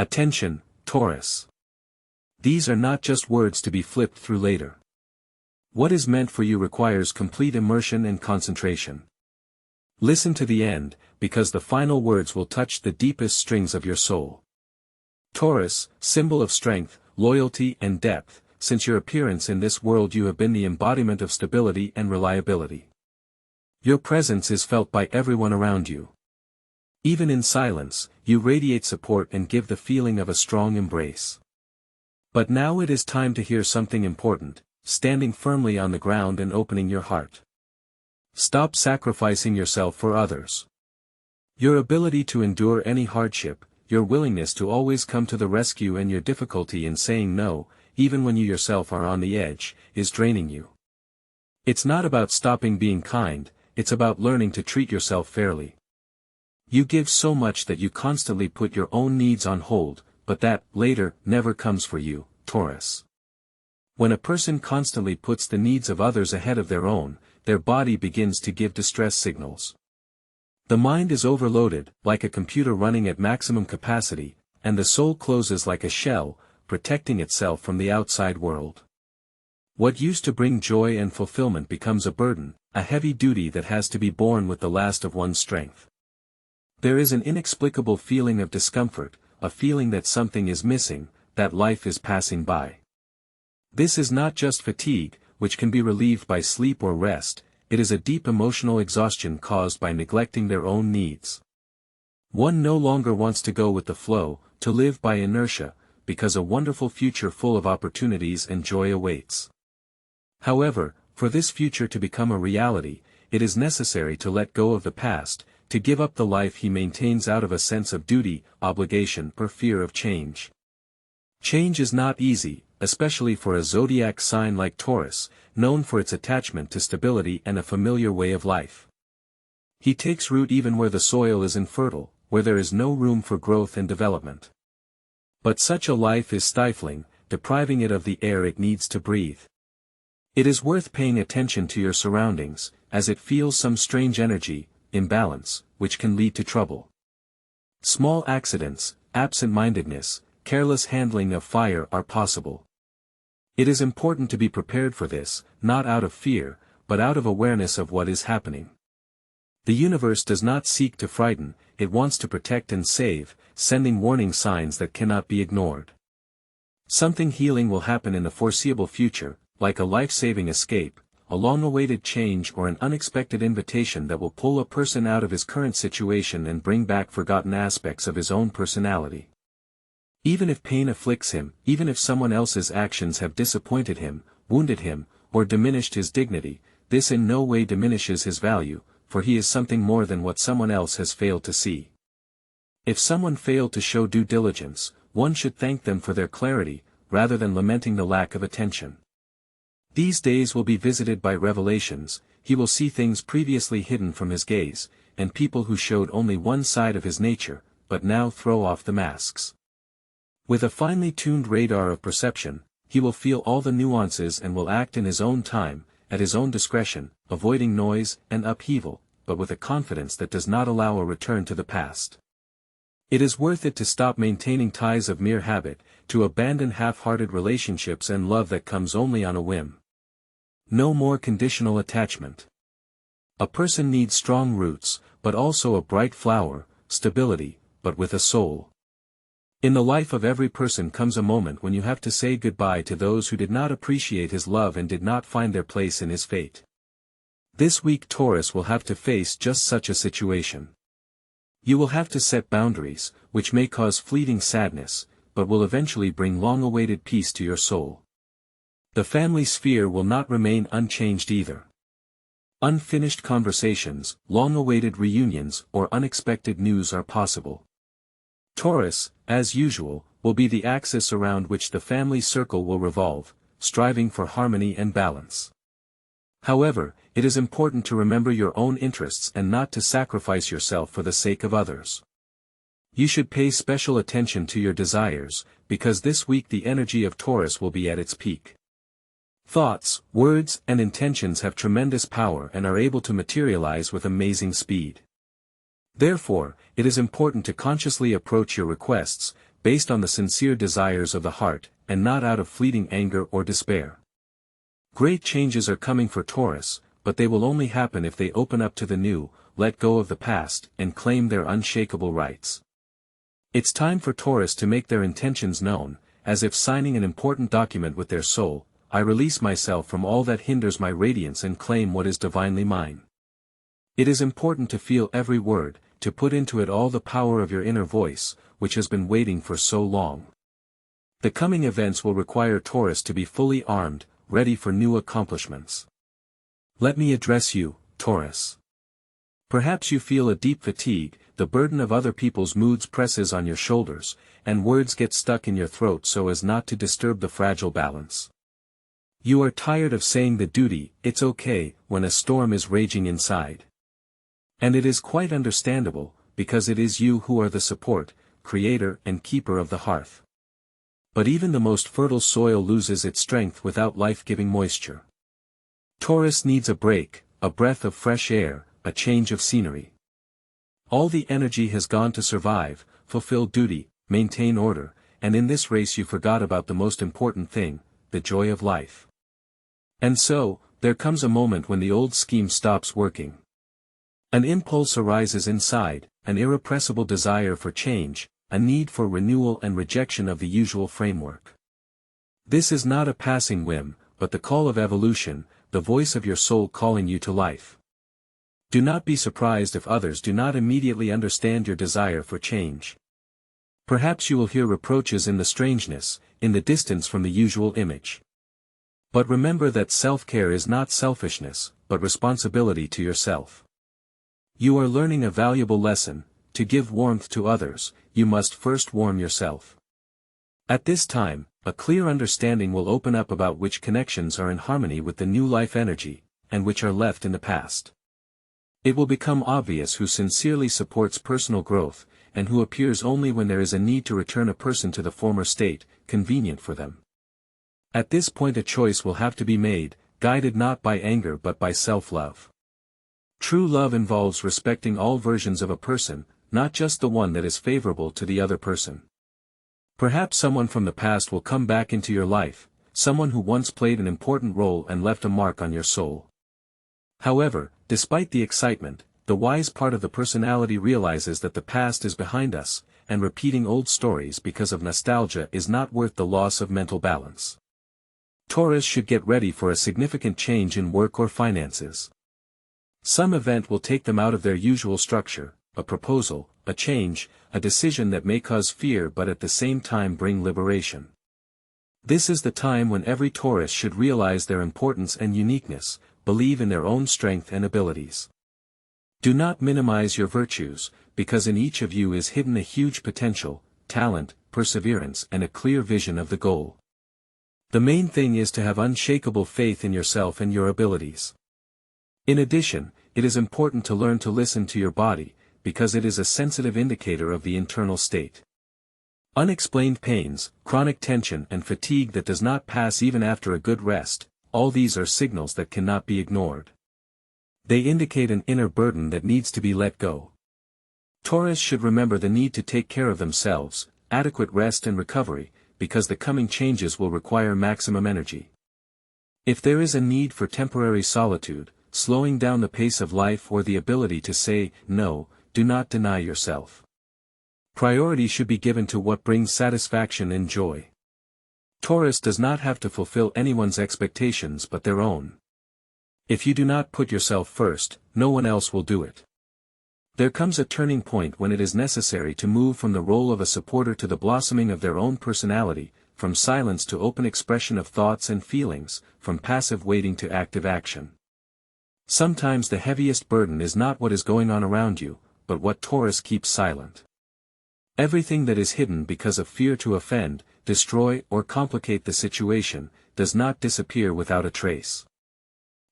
Attention, Taurus. These are not just words to be flipped through later. What is meant for you requires complete immersion and concentration. Listen to the end, because the final words will touch the deepest strings of your soul. Taurus, symbol of strength, loyalty and depth, since your appearance in this world you have been the embodiment of stability and reliability. Your presence is felt by everyone around you. Even in silence, you radiate support and give the feeling of a strong embrace. But now it is time to hear something important, standing firmly on the ground and opening your heart. Stop sacrificing yourself for others. Your ability to endure any hardship, your willingness to always come to the rescue and your difficulty in saying no, even when you yourself are on the edge, is draining you. It's not about stopping being kind, it's about learning to treat yourself fairly. You give so much that you constantly put your own needs on hold, but that, later, never comes for you, Taurus. When a person constantly puts the needs of others ahead of their own, their body begins to give distress signals. The mind is overloaded, like a computer running at maximum capacity, and the soul closes like a shell, protecting itself from the outside world. What used to bring joy and fulfillment becomes a burden, a heavy duty that has to be borne with the last of one's strength. There is an inexplicable feeling of discomfort, a feeling that something is missing, that life is passing by. This is not just fatigue, which can be relieved by sleep or rest, it is a deep emotional exhaustion caused by neglecting their own needs. One no longer wants to go with the flow, to live by inertia, because a wonderful future full of opportunities and joy awaits. However, for this future to become a reality, it is necessary to let go of the past, to give up the life he maintains out of a sense of duty, obligation or fear of change. Change is not easy, especially for a zodiac sign like Taurus, known for its attachment to stability and a familiar way of life. He takes root even where the soil is infertile, where there is no room for growth and development. But such a life is stifling, depriving it of the air it needs to breathe. It is worth paying attention to your surroundings, as it feels some strange energy, imbalance, which can lead to trouble. Small accidents, absent-mindedness, careless handling of fire are possible. It is important to be prepared for this, not out of fear, but out of awareness of what is happening. The universe does not seek to frighten, it wants to protect and save, sending warning signs that cannot be ignored. Something healing will happen in the foreseeable future, like a life-saving escape, a long-awaited change or an unexpected invitation that will pull a person out of his current situation and bring back forgotten aspects of his own personality. Even if pain afflicts him, even if someone else's actions have disappointed him, wounded him, or diminished his dignity, this in no way diminishes his value, for he is something more than what someone else has failed to see. If someone failed to show due diligence, one should thank them for their clarity, rather than lamenting the lack of attention. These days will be visited by revelations, he will see things previously hidden from his gaze, and people who showed only one side of his nature, but now throw off the masks. With a finely tuned radar of perception, he will feel all the nuances and will act in his own time, at his own discretion, avoiding noise and upheaval, but with a confidence that does not allow a return to the past. It is worth it to stop maintaining ties of mere habit, to abandon half-hearted relationships and love that comes only on a whim. No more conditional attachment. A person needs strong roots, but also a bright flower, stability, but with a soul. In the life of every person comes a moment when you have to say goodbye to those who did not appreciate his love and did not find their place in his fate. This week Taurus will have to face just such a situation. You will have to set boundaries, which may cause fleeting sadness, but will eventually bring long-awaited peace to your soul. The family sphere will not remain unchanged either. Unfinished conversations, long-awaited reunions or unexpected news are possible. Taurus, as usual, will be the axis around which the family circle will revolve, striving for harmony and balance. However, it is important to remember your own interests and not to sacrifice yourself for the sake of others. You should pay special attention to your desires, because this week the energy of Taurus will be at its peak. Thoughts, words, and intentions have tremendous power and are able to materialize with amazing speed. Therefore, it is important to consciously approach your requests, based on the sincere desires of the heart, and not out of fleeting anger or despair. Great changes are coming for Taurus, but they will only happen if they open up to the new, let go of the past, and claim their unshakable rights. It's time for Taurus to make their intentions known, as if signing an important document with their soul. I release myself from all that hinders my radiance and claim what is divinely mine. It is important to feel every word, to put into it all the power of your inner voice, which has been waiting for so long. The coming events will require Taurus to be fully armed, ready for new accomplishments. Let me address you, Taurus. Perhaps you feel a deep fatigue, the burden of other people's moods presses on your shoulders, and words get stuck in your throat so as not to disturb the fragile balance. You are tired of saying the duty, it's okay, when a storm is raging inside. And it is quite understandable, because it is you who are the support, creator and keeper of the hearth. But even the most fertile soil loses its strength without life-giving moisture. Taurus needs a break, a breath of fresh air, a change of scenery. All the energy has gone to survive, fulfill duty, maintain order, and in this race you forgot about the most important thing, the joy of life. And so, there comes a moment when the old scheme stops working. An impulse arises inside, an irrepressible desire for change, a need for renewal and rejection of the usual framework. This is not a passing whim, but the call of evolution, the voice of your soul calling you to life. Do not be surprised if others do not immediately understand your desire for change. Perhaps you will hear reproaches in the strangeness, in the distance from the usual image. But remember that self-care is not selfishness, but responsibility to yourself. You are learning a valuable lesson. To give warmth to others, you must first warm yourself. At this time, a clear understanding will open up about which connections are in harmony with the new life energy, and which are left in the past. It will become obvious who sincerely supports personal growth, and who appears only when there is a need to return a person to the former state, convenient for them. At this point a choice will have to be made, guided not by anger but by self-love. True love involves respecting all versions of a person, not just the one that is favorable to the other person. Perhaps someone from the past will come back into your life, someone who once played an important role and left a mark on your soul. However, despite the excitement, the wise part of the personality realizes that the past is behind us, and repeating old stories because of nostalgia is not worth the loss of mental balance. Taurus should get ready for a significant change in work or finances. Some event will take them out of their usual structure, a proposal, a change, a decision that may cause fear but at the same time bring liberation. This is the time when every Taurus should realize their importance and uniqueness, believe in their own strength and abilities. Do not minimize your virtues, because in each of you is hidden a huge potential, talent, perseverance and a clear vision of the goal. The main thing is to have unshakable faith in yourself and your abilities. In addition, it is important to learn to listen to your body, because it is a sensitive indicator of the internal state. Unexplained pains, chronic tension and fatigue that does not pass even after a good rest, all these are signals that cannot be ignored. They indicate an inner burden that needs to be let go. Taurus should remember the need to take care of themselves, adequate rest and recovery, because the coming changes will require maximum energy. If there is a need for temporary solitude, slowing down the pace of life or the ability to say, no, do not deny yourself. Priority should be given to what brings satisfaction and joy. Taurus does not have to fulfill anyone's expectations but their own. If you do not put yourself first, no one else will do it. There comes a turning point when it is necessary to move from the role of a supporter to the blossoming of their own personality, from silence to open expression of thoughts and feelings, from passive waiting to active action. Sometimes the heaviest burden is not what is going on around you, but what Taurus keeps silent. Everything that is hidden because of fear to offend, destroy or complicate the situation, does not disappear without a trace.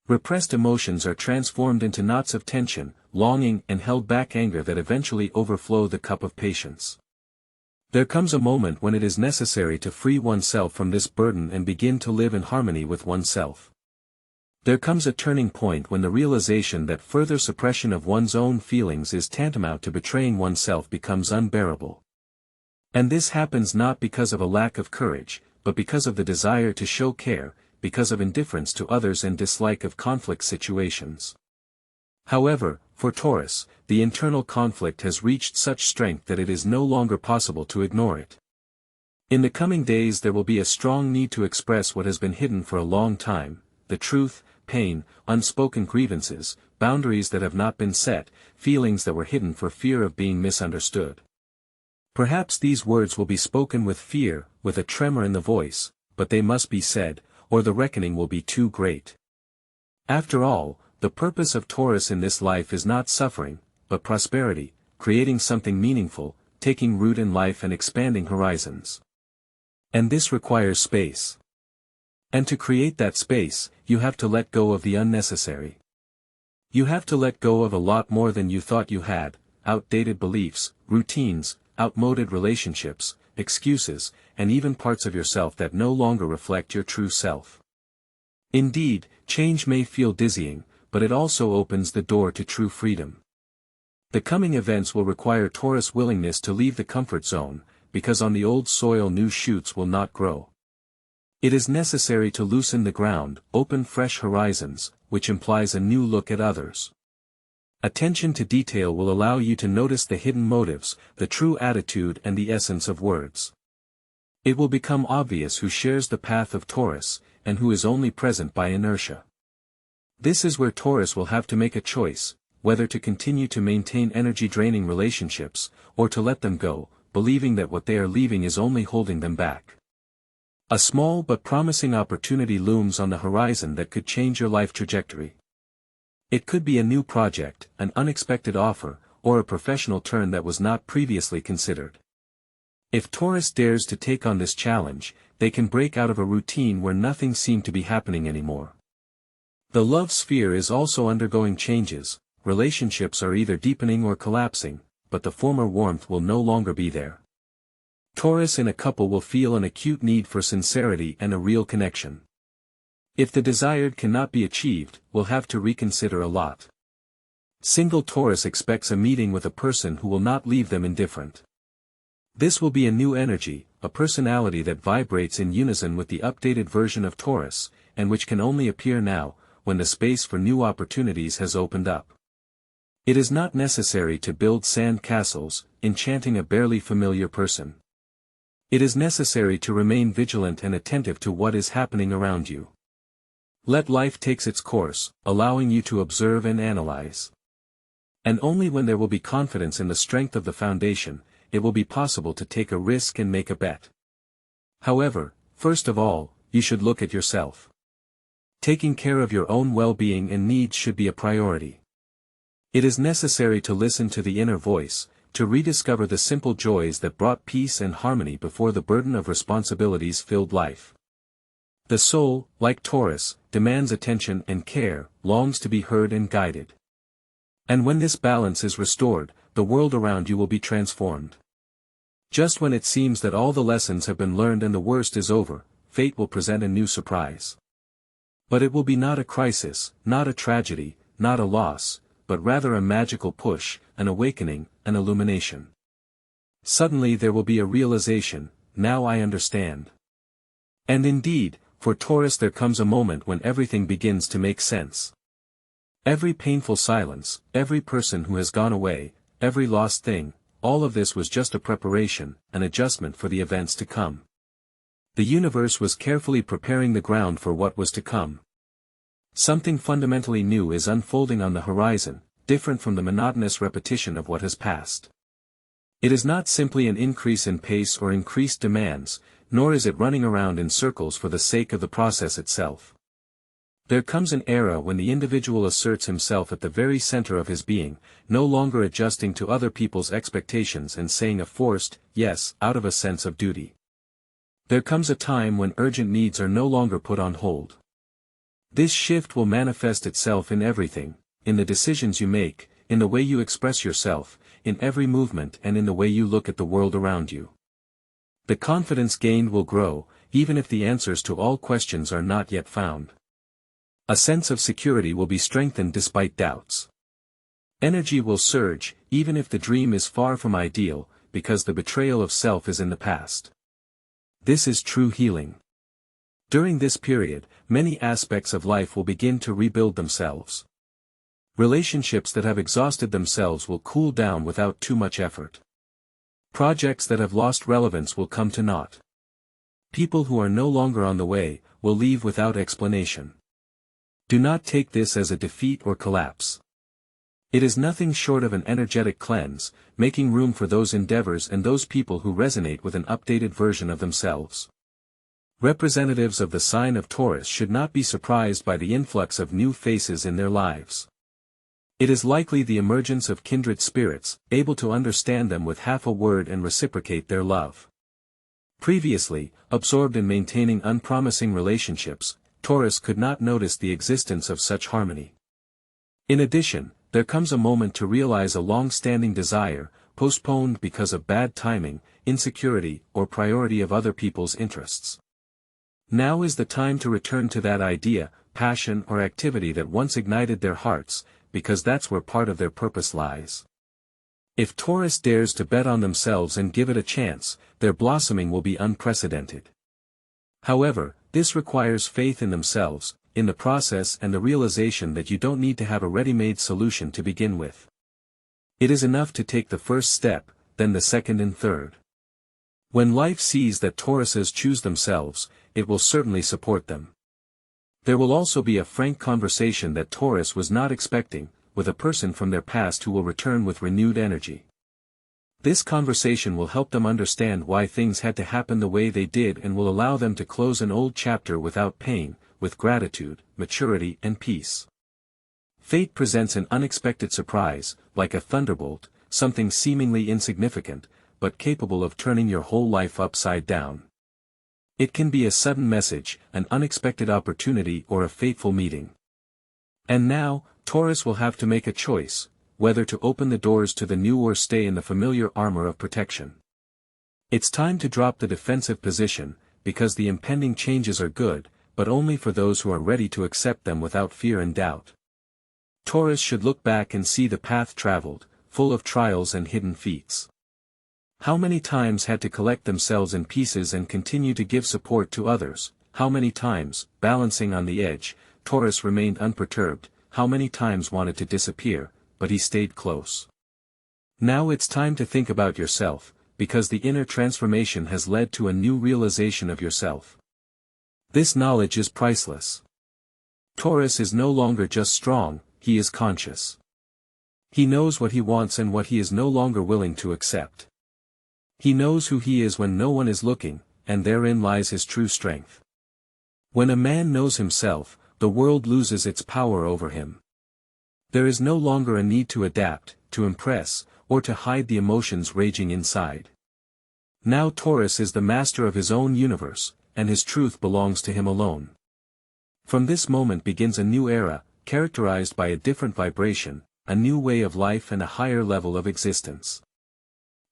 Repressed emotions are transformed into knots of tension, longing and held back anger that eventually overflow the cup of patience. There comes a moment when it is necessary to free oneself from this burden and begin to live in harmony with oneself. There comes a turning point when the realization that further suppression of one's own feelings is tantamount to betraying oneself becomes unbearable. And this happens not because of a lack of courage, but because of the desire to show care, because of indifference to others and dislike of conflict situations. However, for Taurus, the internal conflict has reached such strength that it is no longer possible to ignore it. In the coming days there will be a strong need to express what has been hidden for a long time, the truth, pain, unspoken grievances, boundaries that have not been set, feelings that were hidden for fear of being misunderstood. Perhaps these words will be spoken with fear, with a tremor in the voice, but they must be said, or the reckoning will be too great. After all, the purpose of Taurus in this life is not suffering, but prosperity, creating something meaningful, taking root in life and expanding horizons. And this requires space. And to create that space, you have to let go of the unnecessary. You have to let go of a lot more than you thought you had, outdated beliefs, routines, outmoded relationships, excuses, and even parts of yourself that no longer reflect your true self. Indeed, change may feel dizzying, but it also opens the door to true freedom. The coming events will require Taurus' willingness to leave the comfort zone, because on the old soil new shoots will not grow. It is necessary to loosen the ground, open fresh horizons, which implies a new look at others. Attention to detail will allow you to notice the hidden motives, the true attitude and the essence of words. It will become obvious who shares the path of Taurus, and who is only present by inertia. This is where Taurus will have to make a choice, whether to continue to maintain energy-draining relationships, or to let them go, believing that what they are leaving is only holding them back. A small but promising opportunity looms on the horizon that could change your life trajectory. It could be a new project, an unexpected offer, or a professional turn that was not previously considered. If Taurus dares to take on this challenge, they can break out of a routine where nothing seemed to be happening anymore. The love sphere is also undergoing changes, relationships are either deepening or collapsing, but the former warmth will no longer be there. Taurus in a couple will feel an acute need for sincerity and a real connection. If the desired cannot be achieved, we'll have to reconsider a lot. Single Taurus expects a meeting with a person who will not leave them indifferent. This will be a new energy, a personality that vibrates in unison with the updated version of Taurus, and which can only appear now, when the space for new opportunities has opened up. It is not necessary to build sand castles, enchanting a barely familiar person. It is necessary to remain vigilant and attentive to what is happening around you. Let life take its course, allowing you to observe and analyze. And only when there will be confidence in the strength of the foundation, it will be possible to take a risk and make a bet. However, first of all, you should look at yourself. Taking care of your own well-being and needs should be a priority. It is necessary to listen to the inner voice, to rediscover the simple joys that brought peace and harmony before the burden of responsibilities filled life. The soul, like Taurus, demands attention and care, longs to be heard and guided. And when this balance is restored, the world around you will be transformed. Just when it seems that all the lessons have been learned and the worst is over, fate will present a new surprise. But it will be not a crisis, not a tragedy, not a loss, but rather a magical push, an awakening, an illumination. Suddenly there will be a realization, now I understand. And indeed, for Taurus there comes a moment when everything begins to make sense. Every painful silence, every person who has gone away, every lost thing, all of this was just a preparation, an adjustment for the events to come. The universe was carefully preparing the ground for what was to come. Something fundamentally new is unfolding on the horizon, different from the monotonous repetition of what has passed. It is not simply an increase in pace or increased demands, nor is it running around in circles for the sake of the process itself. There comes an era when the individual asserts himself at the very center of his being, no longer adjusting to other people's expectations and saying a forced yes out of a sense of duty. There comes a time when urgent needs are no longer put on hold. This shift will manifest itself in everything, in the decisions you make, in the way you express yourself, in every movement and in the way you look at the world around you. The confidence gained will grow, even if the answers to all questions are not yet found. A sense of security will be strengthened despite doubts. Energy will surge, even if the dream is far from ideal, because the betrayal of self is in the past. This is true healing. During this period, many aspects of life will begin to rebuild themselves. Relationships that have exhausted themselves will cool down without too much effort. Projects that have lost relevance will come to naught. People who are no longer on the way will leave without explanation. Do not take this as a defeat or collapse. It is nothing short of an energetic cleanse, making room for those endeavors and those people who resonate with an updated version of themselves. Representatives of the sign of Taurus should not be surprised by the influx of new faces in their lives. It is likely the emergence of kindred spirits, able to understand them with half a word and reciprocate their love. Previously, absorbed in maintaining unpromising relationships, Taurus could not notice the existence of such harmony. In addition, there comes a moment to realize a long-standing desire, postponed because of bad timing, insecurity, or priority of other people's interests. Now is the time to return to that idea, passion or activity that once ignited their hearts, because that's where part of their purpose lies. If Taurus dares to bet on themselves and give it a chance, their blossoming will be unprecedented. However, this requires faith in themselves, in the process and the realization that you don't need to have a ready-made solution to begin with. It is enough to take the first step, then the second and third. When life sees that Tauruses choose themselves, it will certainly support them. There will also be a frank conversation that Taurus was not expecting, with a person from their past who will return with renewed energy. This conversation will help them understand why things had to happen the way they did and will allow them to close an old chapter without pain, with gratitude, maturity and peace. Fate presents an unexpected surprise, like a thunderbolt, something seemingly insignificant, but capable of turning your whole life upside down. It can be a sudden message, an unexpected opportunity or a fateful meeting. And now, Taurus will have to make a choice, whether to open the doors to the new or stay in the familiar armor of protection. It's time to drop the defensive position, because the impending changes are good, but only for those who are ready to accept them without fear and doubt. Taurus should look back and see the path traveled, full of trials and hidden feats. How many times had to collect themselves in pieces and continue to give support to others, how many times, balancing on the edge, Taurus remained unperturbed, how many times wanted to disappear, but he stayed close. Now it's time to think about yourself, because the inner transformation has led to a new realization of yourself. This knowledge is priceless. Taurus is no longer just strong, he is conscious. He knows what he wants and what he is no longer willing to accept. He knows who he is when no one is looking, and therein lies his true strength. When a man knows himself, the world loses its power over him. There is no longer a need to adapt, to impress, or to hide the emotions raging inside. Now Taurus is the master of his own universe, and his truth belongs to him alone. From this moment begins a new era, characterized by a different vibration, a new way of life and a higher level of existence.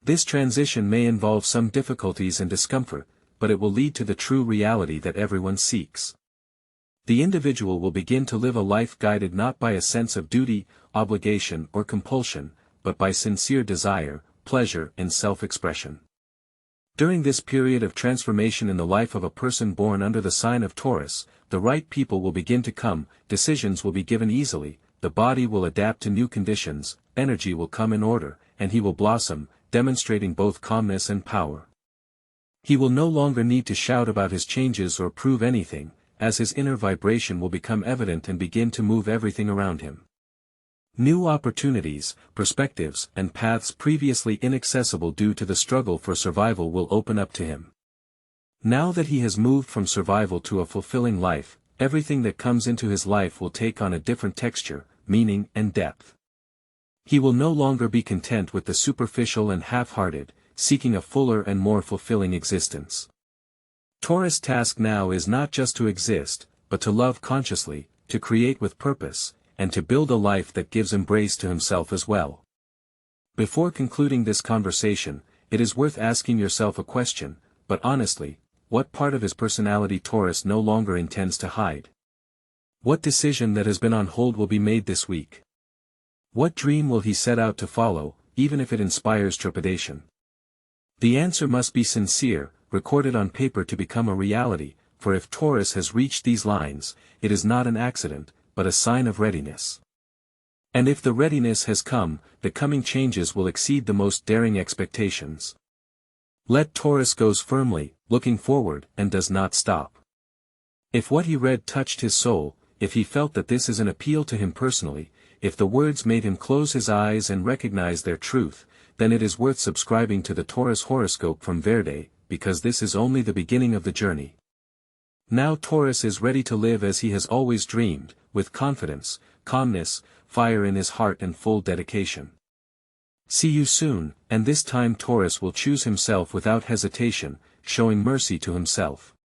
This transition may involve some difficulties and discomfort, but it will lead to the true reality that everyone seeks. The individual will begin to live a life guided not by a sense of duty, obligation or compulsion, but by sincere desire, pleasure and self-expression. During this period of transformation in the life of a person born under the sign of Taurus, the right people will begin to come, decisions will be given easily, the body will adapt to new conditions, energy will come in order, and he will blossom, demonstrating both calmness and power. He will no longer need to shout about his changes or prove anything, as his inner vibration will become evident and begin to move everything around him. New opportunities, perspectives, and paths previously inaccessible due to the struggle for survival will open up to him. Now that he has moved from survival to a fulfilling life, everything that comes into his life will take on a different texture, meaning and depth. He will no longer be content with the superficial and half-hearted, seeking a fuller and more fulfilling existence. Taurus' task now is not just to exist, but to love consciously, to create with purpose, and to build a life that gives embrace to himself as well. Before concluding this conversation, it is worth asking yourself a question, but honestly, what part of his personality Taurus no longer intends to hide? What decision that has been on hold will be made this week? What dream will he set out to follow, even if it inspires trepidation? The answer must be sincere, recorded on paper to become a reality, for if Taurus has reached these lines, it is not an accident, but a sign of readiness. And if the readiness has come, the coming changes will exceed the most daring expectations. Let Taurus goes firmly, looking forward, and does not stop. If what he read touched his soul, if he felt that this is an appeal to him personally, if the words made him close his eyes and recognize their truth, then it is worth subscribing to the Taurus horoscope from Verde, because this is only the beginning of the journey. Now Taurus is ready to live as he has always dreamed, with confidence, calmness, fire in his heart and full dedication. See you soon, and this time Taurus will choose himself without hesitation, showing mercy to himself.